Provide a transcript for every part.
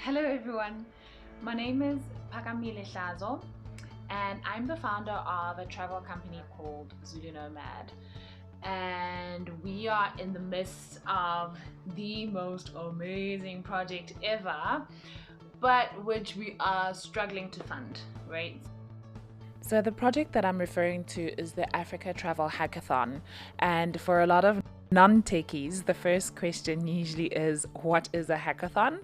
Hello everyone, my name is Phaka Hlazo and I'm the founder of a travel company called Zulu Nomad, and we are in the midst of the most amazing project ever, but which we are struggling to fund, right? So the project that I'm referring to is the Africa Travel Hackathon, and for a lot of non-techies, the first question usually is, what is a hackathon?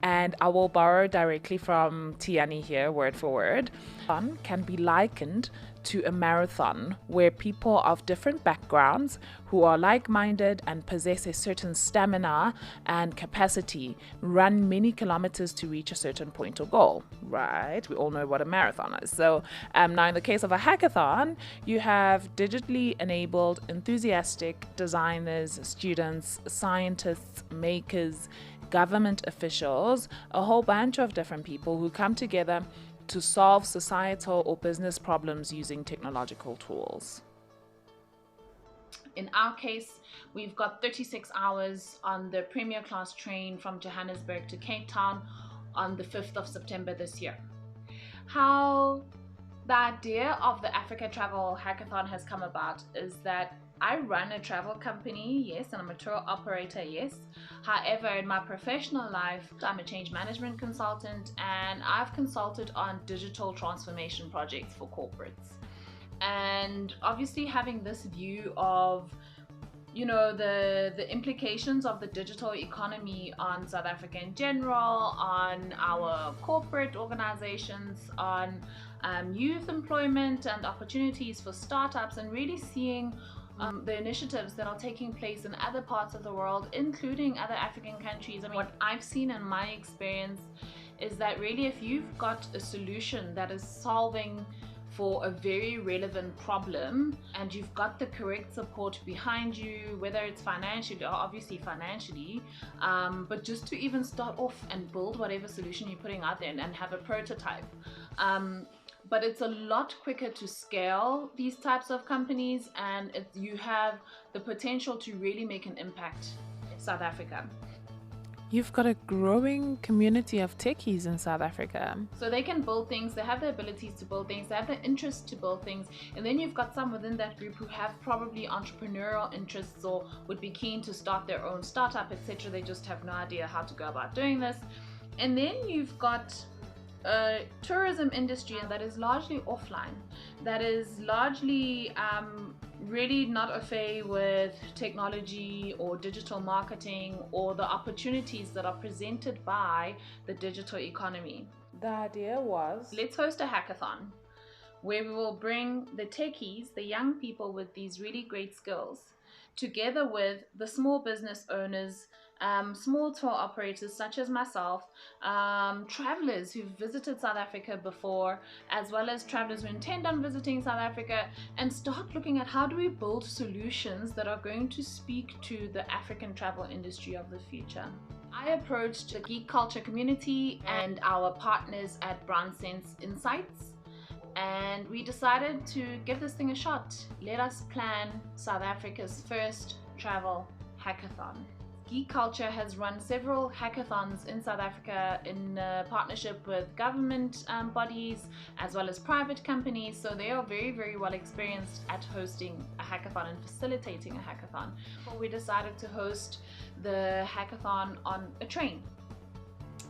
And I will borrow directly from Tiani here, word for word. Hackathon can be likened to a marathon where people of different backgrounds who are like-minded and possess a certain stamina and capacity run many kilometers to reach a certain point or goal, right? We all know what a marathon is. So now in the case of a hackathon, you have digitally enabled, enthusiastic designers, students, scientists, makers, government officials, a whole bunch of different people who come together to solve societal or business problems using technological tools. In our case, we've got 36 hours on the premier class train from Johannesburg to Cape Town on the 5th of September this year. How the idea of the Africa Travel Hackathon has come about is that I run a travel company, yes, and I'm a tour operator, yes. However, in my professional life, I'm a change management consultant and I've consulted on digital transformation projects for corporates. And obviously having this view of, you know, the implications of the digital economy on South Africa in general, on our corporate organizations, on youth employment and opportunities for startups, and really seeing the initiatives that are taking place in other parts of the world, including other African countries. I mean, what I've seen in my experience is that really if you've got a solution that is solving for a very relevant problem and you've got the correct support behind you, whether it's financially, obviously financially, but just to even start off and build whatever solution you're putting out there and have a prototype. But it's a lot quicker to scale these types of companies, and you have the potential to really make an impact in South Africa. You've got a growing community of techies in South Africa. So they can build things, they have the abilities to build things, they have the interest to build things, and then you've got some within that group who have probably entrepreneurial interests or would be keen to start their own startup, etc. They just have no idea how to go about doing this. And then you've got a tourism industry that is largely offline, that is largely really not au fait with technology or digital marketing or the opportunities that are presented by the digital economy. The idea was, let's host a hackathon where we will bring the techies, the young people with these really great skills, together with the small business owners, small tour operators such as myself, travelers who've visited South Africa before, as well as travelers who intend on visiting South Africa, and start looking at how do we build solutions that are going to speak to the African travel industry of the future. I approached the geek culture community and our partners at Brownsense Insights, and we decided to give this thing a shot. Let us plan South Africa's first travel hackathon. Geekulcha has run several hackathons in South Africa in partnership with government bodies as well as private companies, so they are very, very well experienced at hosting a hackathon and facilitating a hackathon. But we decided to host the hackathon on a train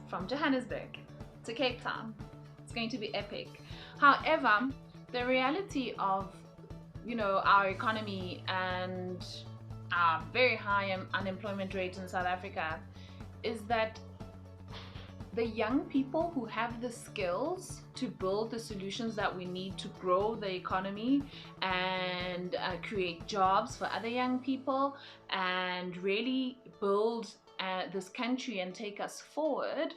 from Johannesburg to Cape Town. It's going to be epic. However, the reality of, you know, our economy and our very high unemployment rate in South Africa is that the young people who have the skills to build the solutions that we need to grow the economy and create jobs for other young people and really build this country and take us forward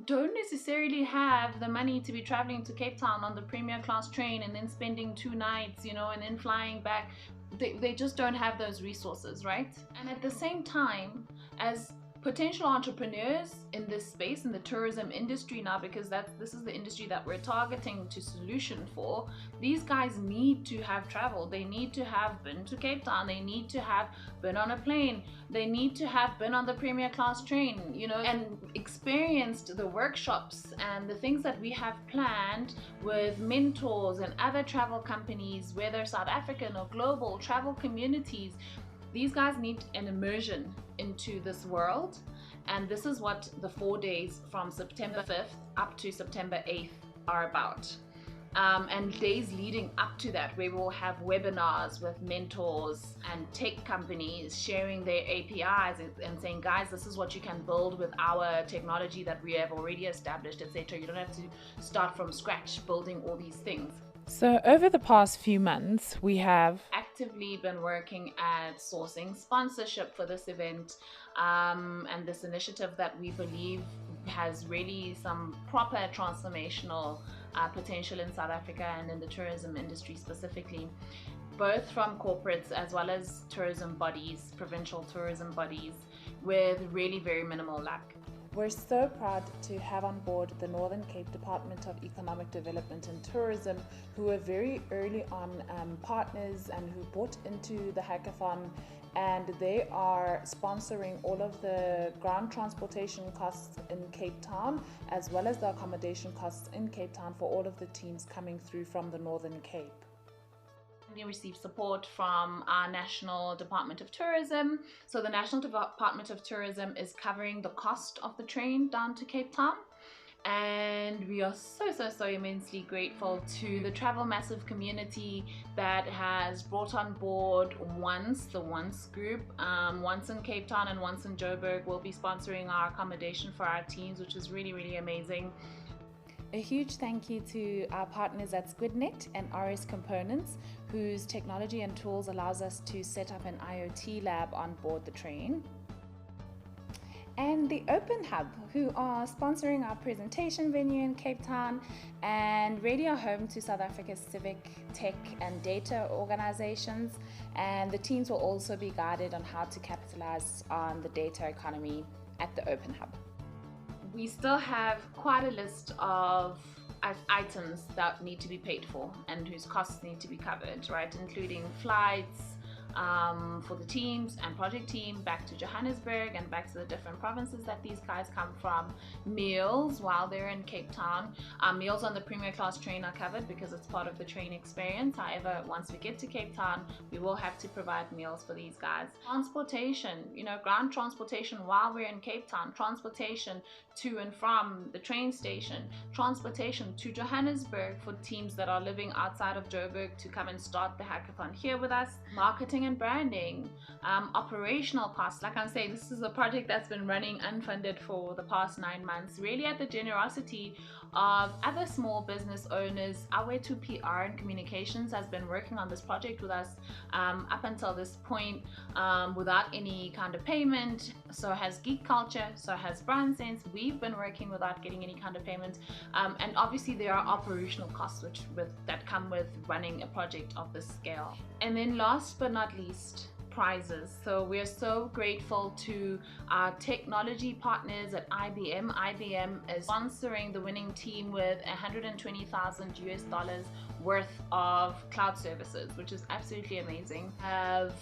don't necessarily have the money to be traveling to Cape Town on the premier class train and then spending 2 nights, you know, and then flying back. They just don't have those resources, right? And at the same time, as potential entrepreneurs in this space, in the tourism industry now, because this is the industry that we're targeting to solution for. These guys need to have traveled. They need to have been to Cape Town. They need to have been on a plane. They need to have been on the premier class train, you know, and experienced the workshops and the things that we have planned with mentors and other travel companies, whether South African or global travel communities. These guys need an immersion into this world, and this is what the 4 days from September 5th up to September 8th are about. And days leading up to that, where we will have webinars with mentors and tech companies sharing their APIs and saying, guys, this is what you can build with our technology that we have already established, etc. You don't have to start from scratch building all these things. So over the past few months, we have actively been working at sourcing sponsorship for this event, and this initiative that we believe has really some proper transformational potential in South Africa and in the tourism industry specifically, both from corporates as well as tourism bodies, provincial tourism bodies, with really very minimal luck. We're so proud to have on board the Northern Cape Department of Economic Development and Tourism, who were very early on partners and who bought into the hackathon, and they are sponsoring all of the ground transportation costs in Cape Town as well as the accommodation costs in Cape Town for all of the teams coming through from the Northern Cape. We received support from our National Department of Tourism. So the National Department of Tourism is covering the cost of the train down to Cape Town. And we are so immensely grateful to the Travel Massive community that has brought on board the Once group. Once in Cape Town and Once in Joburg will be sponsoring our accommodation for our teams, which is really amazing. A huge thank you to our partners at SquidNet and RS Components, whose technology and tools allows us to set up an IoT lab on board the train. And the Open Hub, who are sponsoring our presentation venue in Cape Town and radio home to South Africa's civic, tech and data organizations. And the teams will also be guided on how to capitalize on the data economy at the Open Hub. We still have quite a list of items that need to be paid for and whose costs need to be covered, right? Including flights for the teams and project team back to Johannesburg and back to the different provinces that these guys come from, meals while they're in Cape Town. Meals on the premier class train are covered because it's part of the train experience. However, once we get to Cape Town, we will have to provide meals for these guys. Transportation, ground transportation while we're in Cape Town, transportation to and from the train station, transportation to Johannesburg for teams that are living outside of Joburg to come and start the hackathon here with us, marketing and branding, operational costs. Like I'm saying, this is a project that's been running unfunded for the past 9 months, really at the generosity of other small business owners. Our way to PR and communications has been working on this project with us up until this point without any kind of payment. So has Geekulcha, so has Brownsense. We've been working without getting any kind of payment, and obviously there are operational costs that come with running a project of this scale. And then last but not least, prizes. So we're so grateful to our technology partners at IBM. IBM is sponsoring the winning team with $120,000 worth of cloud services, which is absolutely amazing. We have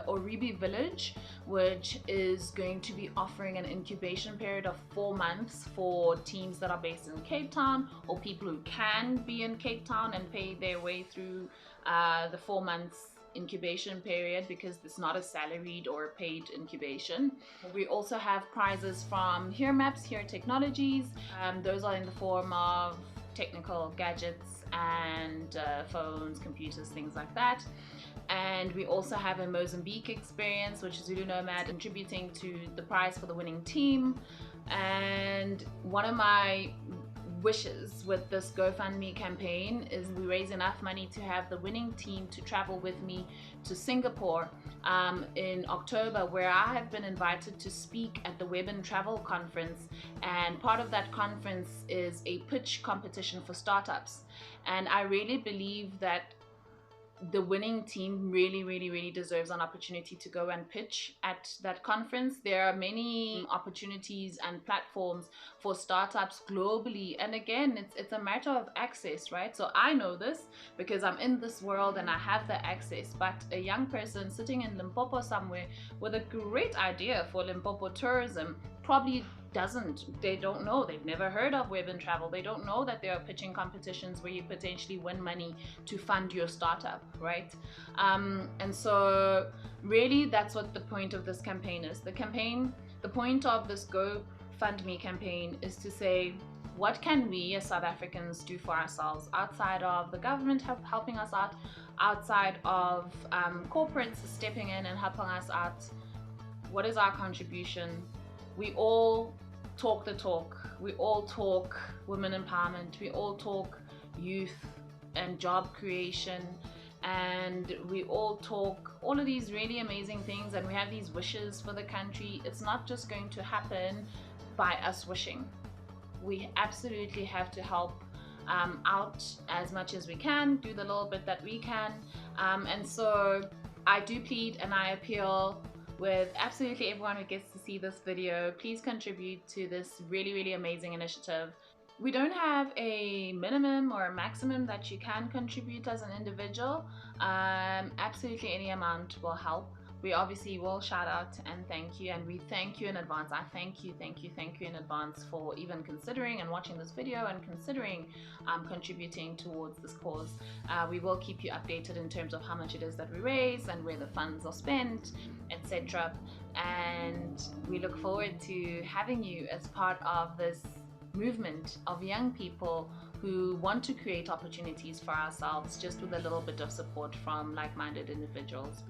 Oribi Village, which is going to be offering an incubation period of 4 months for teams that are based in Cape Town or people who can be in Cape Town and pay their way through the 4 months incubation period, because it's not a salaried or paid incubation. We also have prizes from Here Maps, Here Technologies. Those are in the form of technical gadgets and phones, computers, things like that. And we also have a Mozambique experience, which is Zulu Nomad, contributing to the prize for the winning team. And one of my wishes with this GoFundMe campaign is we raise enough money to have the winning team to travel with me to Singapore in October, where I have been invited to speak at the Web and Travel Conference, and part of that conference is a pitch competition for startups. And I really believe that the winning team really deserves an opportunity to go and pitch at that conference. There are many opportunities and platforms for startups globally, and again, it's a matter of access, right? So I know this because I'm in this world and I have the access, but a young person sitting in Limpopo somewhere with a great idea for Limpopo tourism probably they don't know, they've never heard of Web and Travel, they don't know that there are pitching competitions where you potentially win money to fund your startup, right? And so really that's what the point of this campaign is. The point of this GoFundMe campaign is to say, what can we as South Africans do for ourselves outside of the government helping us out, outside of corporates stepping in and helping us out? What is our contribution? We all talk the talk. We all talk women empowerment. We all talk youth and job creation. And we all talk all of these really amazing things, and we have these wishes for the country. It's not just going to happen by us wishing. We absolutely have to help out as much as we can, do the little bit that we can. And so I do plead and I appeal with absolutely everyone who gets to see this video, please contribute to this really amazing initiative. We don't have a minimum or a maximum that you can contribute as an individual. Absolutely any amount will help. We obviously will shout out and thank you, and we thank you in advance. I thank you in advance for even considering and watching this video and considering contributing towards this cause. We will keep you updated in terms of how much it is that we raise and where the funds are spent, etc. And we look forward to having you as part of this movement of young people who want to create opportunities for ourselves, just with a little bit of support from like-minded individuals.